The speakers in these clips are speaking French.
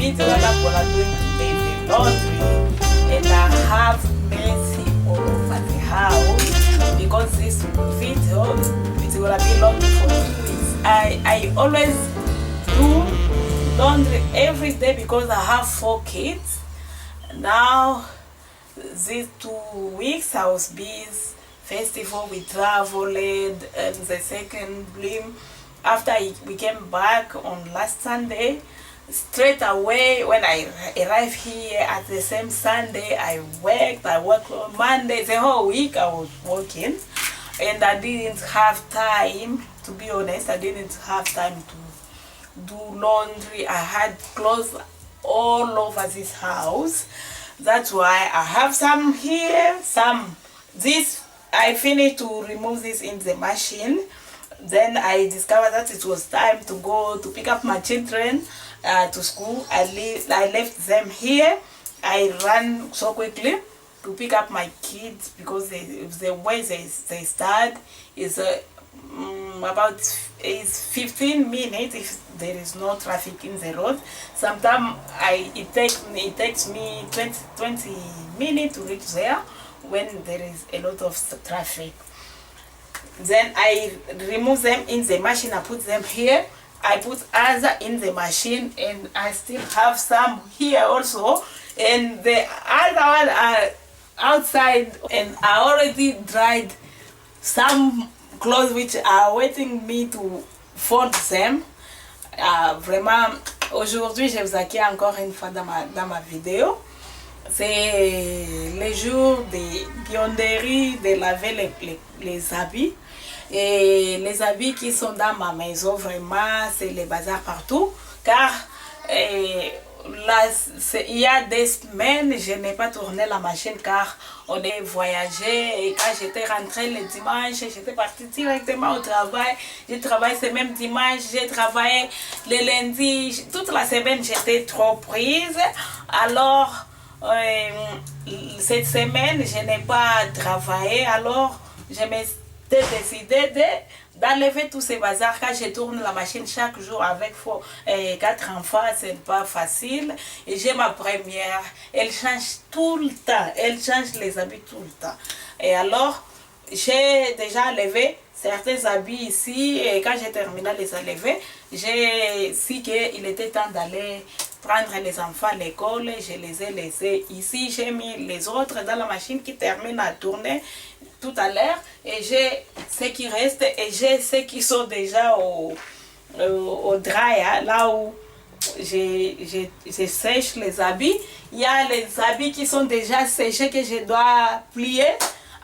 video that I'm gonna do today the laundry, and I have messy all over the house because this video is gonna be long for 2 weeks. I always do laundry every day because I have 4 kids. Now these 2 weeks I was busy. First of all, we traveled, and the second bloom after we came back on last Sunday. Straight away when I arrived here at the same Sunday, I worked on Monday. The whole week I was working, and I didn't have time, to be honest. I didn't have time to do laundry. I had clothes all over this house. That's why I have some here, this I finished to remove this in the machine. Then I discovered that it was time to go to pick up my children to school. I left them here. I ran so quickly to pick up my kids because the way they start is about 15 minutes if there is no traffic in the road. Sometimes it takes me 20 minutes to reach there when there is a lot of traffic. Then I remove them in the machine. I put them here. I put other in the machine, and I still have some here also, and the other one are outside, and I already dried some clothes which are waiting me to fold them. Vraiment, aujourd'hui je vous accueille encore une fois dans ma vidéo. C'est le jour de buanderie, de laver les habits. Et les habits qui sont dans ma maison, vraiment, c'est le bazar partout. Car il y a des semaines, je n'ai pas tourné la machine car on est voyagé. Et quand j'étais rentrée le dimanche, j'étais partie directement au travail. J'ai travaillé ce même dimanche, j'ai travaillé le lundi. Toute la semaine, j'étais trop prise. Alors, cette semaine, je n'ai pas travaillé. Alors, je m'étais décidé d'enlever tous ces bazars. Quand je tourne la machine chaque jour avec 4 enfants, c'est pas facile. Et j'ai ma première, elle change tout le temps, elle change les habits tout le temps. Et alors, j'ai déjà enlevé certains habits ici, et quand j'ai terminé de les enlever, j'ai su qu'il était temps d'aller prendre les enfants à l'école. Je les ai laissés ici. J'ai mis les autres dans la machine qui termine à tourner tout à l'heure, et j'ai ce qui reste, et j'ai ceux qui sont déjà au dry, hein, là où je sèche les habits. Il y a les habits qui sont déjà séchés que je dois plier.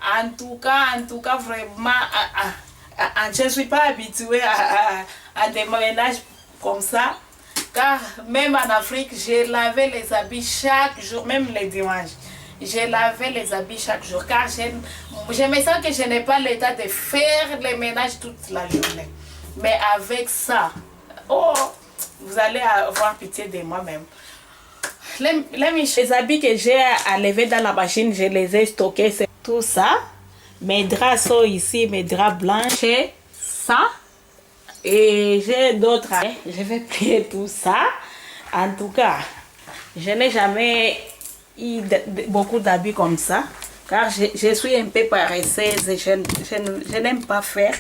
En tout cas vraiment, je ne suis pas habituée à des ménages comme ça. Car même en Afrique, j'ai lavé les habits chaque jour, même les dimanches. J'ai lavé les habits chaque jour car je me sens que je n'ai pas l'état de faire le ménage toute la journée. Mais avec ça, oh, vous allez avoir pitié de moi-même. Les habits que j'ai enlevés dans la machine, je les ai stockés. C'est tout ça. Mes draps sont ici, mes draps blancs. J'ai ça. Et j'ai d'autres. Je vais plier tout ça. En tout cas, je n'ai jamais eu beaucoup d'habits comme ça. Car je suis un peu paresseuse. Je n'aime pas faire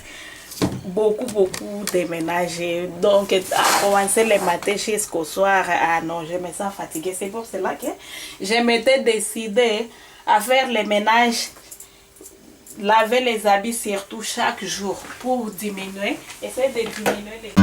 beaucoup de ménage. Donc, à commencer le matin jusqu'au soir, ah non, je me sens fatiguée. C'est pour cela que je m'étais décidée à faire le ménage, laver les habits surtout chaque jour pour diminuer, essayer de diminuer les...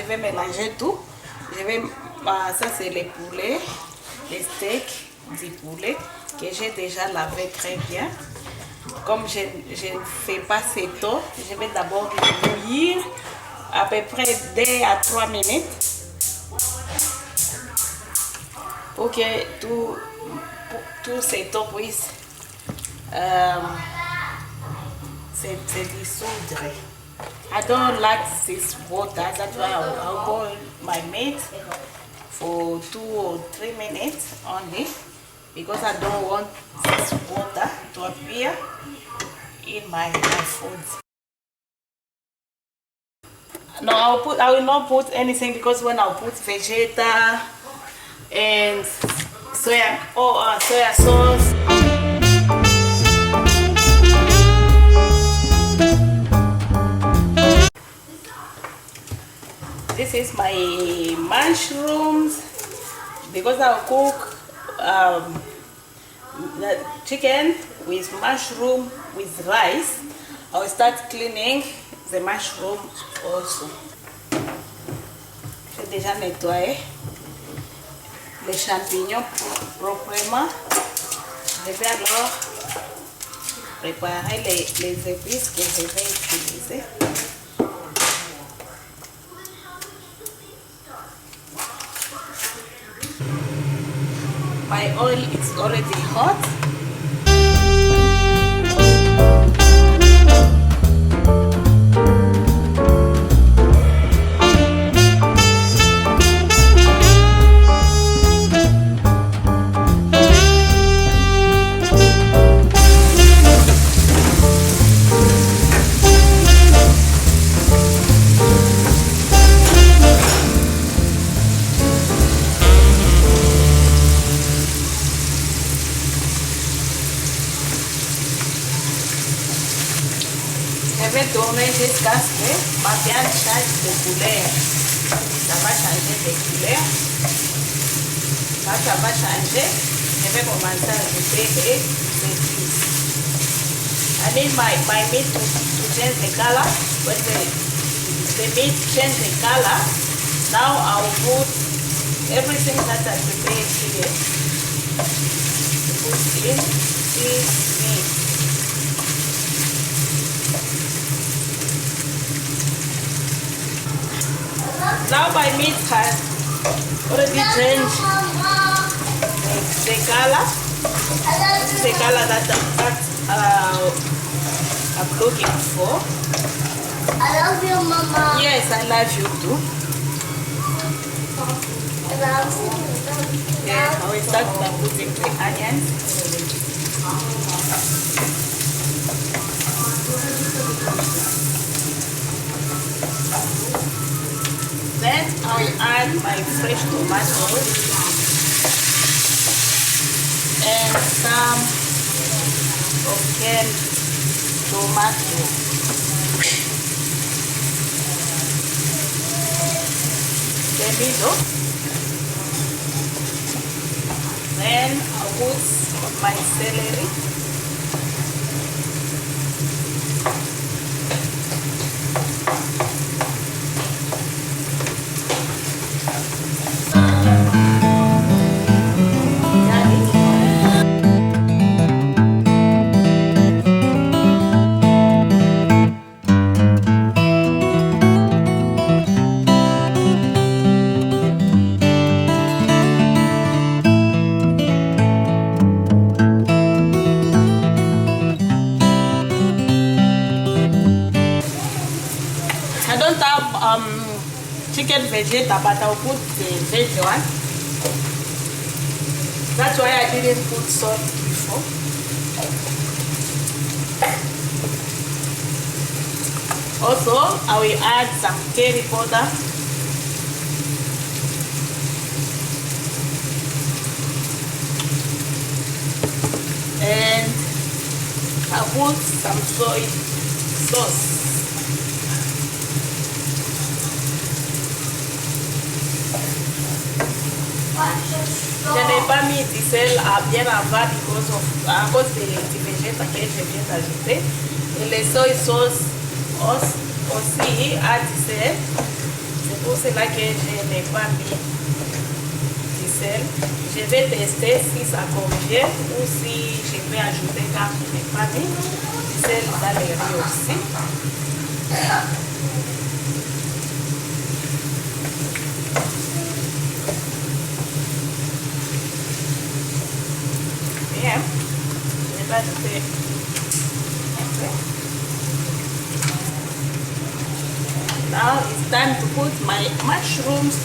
vais mélanger tout. Ça c'est les poulets, les steaks du poulet que j'ai déjà lavé très bien. Comme je ne fais pas ces taux, je vais d'abord les bouillir à peu près 2 à 3 minutes pour que tout ces taux puisse se dissoudre. I don't like this water, that's why I'll boil my meat for 2 or 3 minutes only, because I don't want this water to appear in my food. No, I will not put anything, because when I'll put vegeta and soya sauce. This is my mushrooms, because I'll cook the chicken with mushroom with rice. I will start cleaning the mushroom also. J'ai déjà nettoyé les champignons proprement. Je vais alors préparer les épices que je vais utiliser. My oil is already hot. Je vais tourner jusqu'à ce que ma viande change de couleur. Ça va changer de couleur. Quand ça va changer, je vais commencer à ajouter les épices. I need my meat to change the color. When the meat change the color, now I will put everything that I prepared here. Put in this meat. Now my meat has already changed the color. This is the color that I'm looking for. I love you, Mama. Yes, I love you too. I love you. Yeah, I will start by putting the onions. Then I will add my fresh tomatoes and some of canned tomato. Tomato. Then I'll put my celery. I don't have chicken vegeta, but I'll put the veg one. That's why I didn't put salt before. Also, I will add some curry powder. And I'll put some soy sauce. Je n'ai pas mis du sel bien avant à cause des végétaux que je viens d'ajouter. Et les soy sauce aussi a du sel. C'est pour cela que je n'ai pas mis du sel. Je vais tester si ça convient ou si je peux ajouter car je n'ai pas mis du sel dans les riz aussi. Bien, je vais ajouter un peu. Now it's time to put my mushrooms.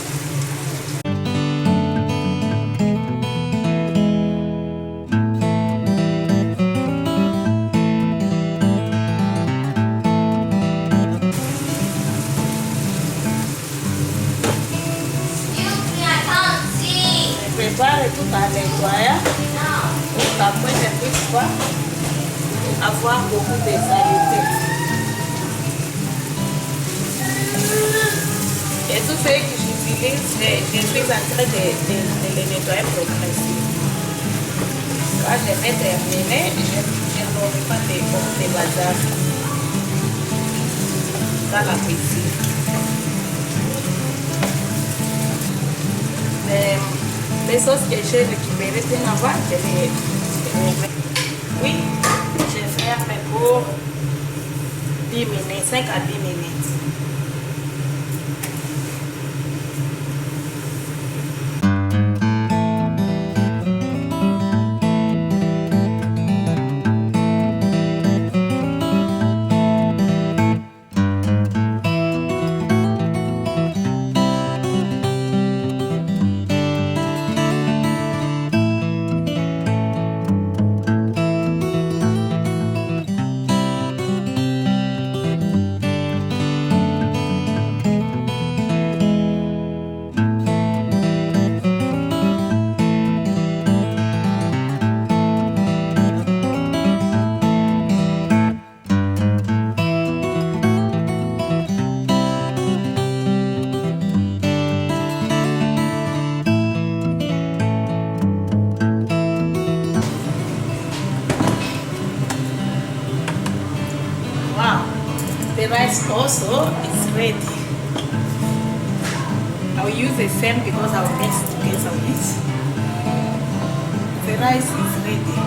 Prepare tout en nettoyant pour qu'après je ne puisse pas avoir beaucoup de saleté. Et tout ce que j'utilise, je suis en train de les nettoyer progressivement. Quand je vais terminer, je n'aurai pas de bazar dans la cuisine. Les sauces que j'ai récupérées bien avant, je les mets. Oui, je ferme pour 10 minutes, 5 à 10 minutes. The rice also is ready. I will use the same because I will mix together with it. The rice is ready.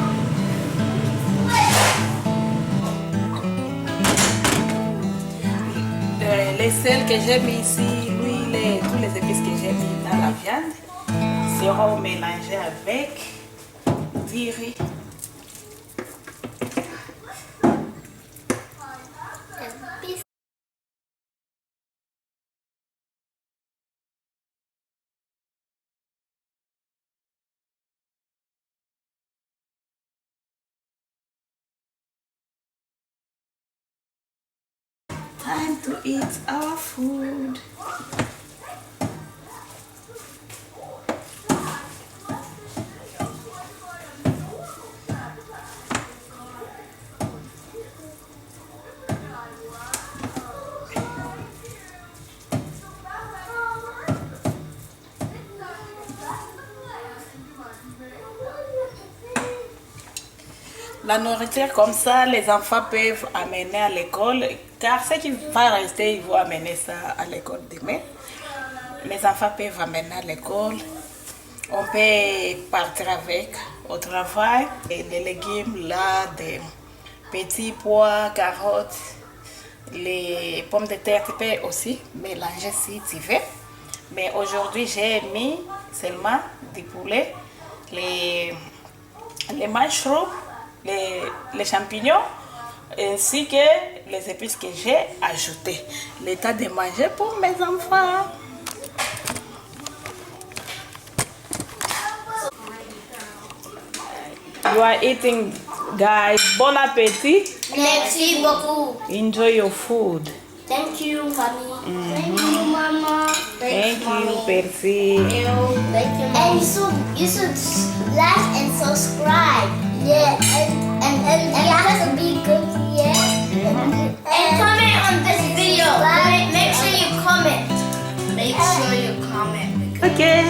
Les sels que j'ai mis ici, l'huile et tous les épices que j'ai mis dans la viande seront mélangés avec du riz. Time to eat our food. La nourriture comme ça, les enfants peuvent amener à l'école, car ce qui va rester, ils vont amener ça à l'école demain. Les enfants peuvent amener à l'école. On peut partir avec au travail. Et les légumes là, des petits pois, carottes, les pommes de terre, tu peux aussi mélanger si tu veux. Mais aujourd'hui, j'ai mis seulement du poulet, les mushrooms, les champignons ainsi que les épices que j'ai ajoutées. L'état de manger pour mes enfants. You are eating, guys. Bon appétit. Merci beaucoup. Enjoy your food. Thank you, mommy. Thank you, mama. Thank you, Percy. Thank you. And you should like and subscribe. Yeah, and you have to be good. Yeah. And comment on this video. Make sure you comment. Make sure you comment. Okay.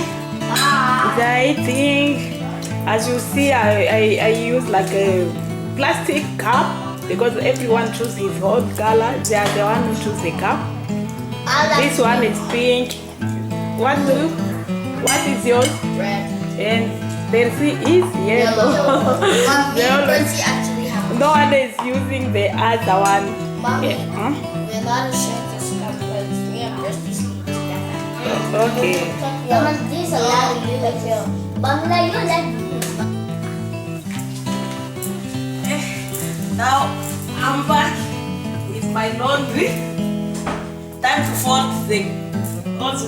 They're eating. As you see, I use like a plastic cup because everyone chooses his own color. They are the one who choose the cup. This one is pink. What is yours? Red. And Percy is yellow. Yellow. Actually have. No one is using the other one. Mommy, Yeah. we're not ashamed to stop because we have Percy sleeves together. Okay. These are not you. Mom, like you like. Now I'm back with my laundry. Time to fold the clothes.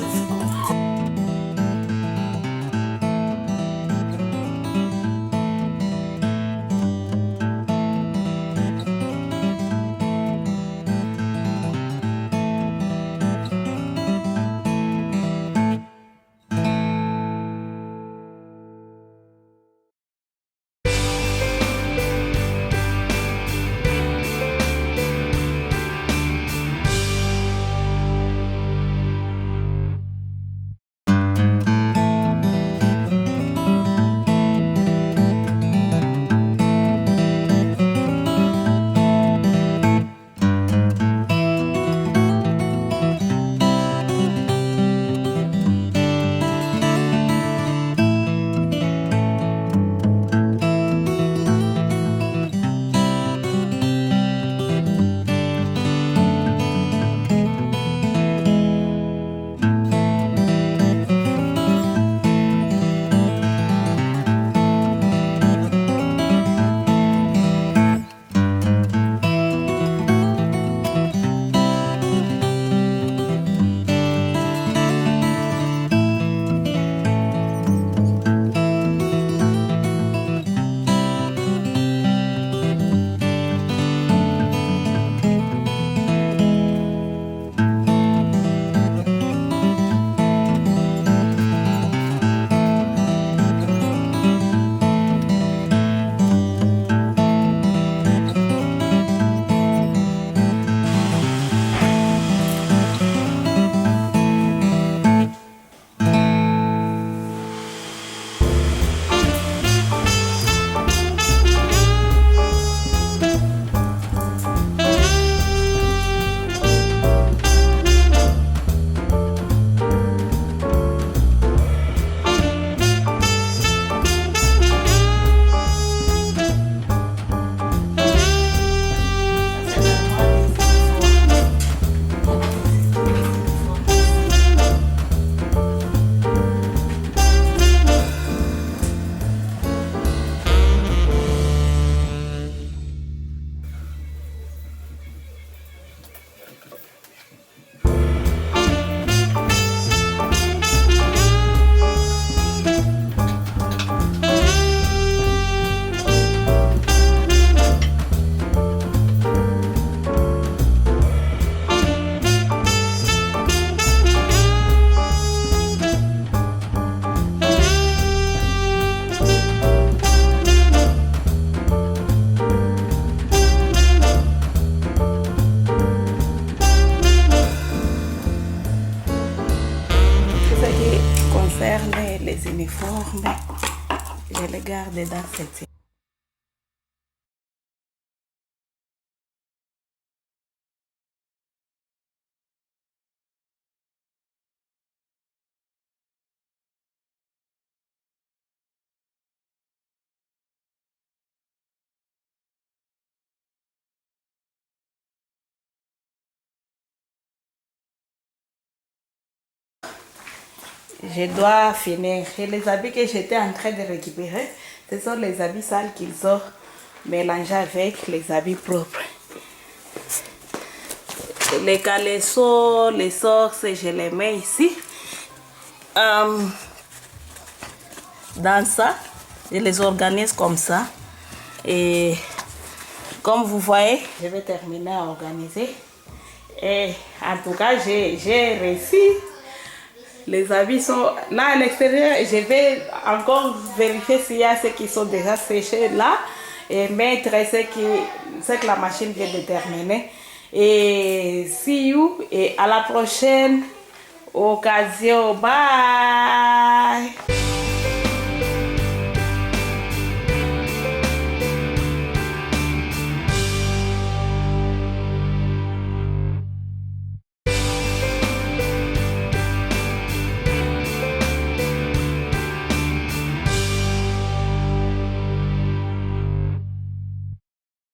Les uniformes, je les garde dans cette. Je dois finir. Et les habits que j'étais en train de récupérer, ce sont les habits sales qu'ils ont mélangés avec les habits propres. Les caleçons, les sources, je les mets ici. Dans ça, je les organise comme ça. Et comme vous voyez, je vais terminer à organiser. Et en tout cas, j'ai réussi. Les habits sont là à l'extérieur. Je vais encore vérifier s'il y a ceux qui sont déjà séchés là et mettre ce que la machine vient de terminer. Et see you et à la prochaine occasion. Bye.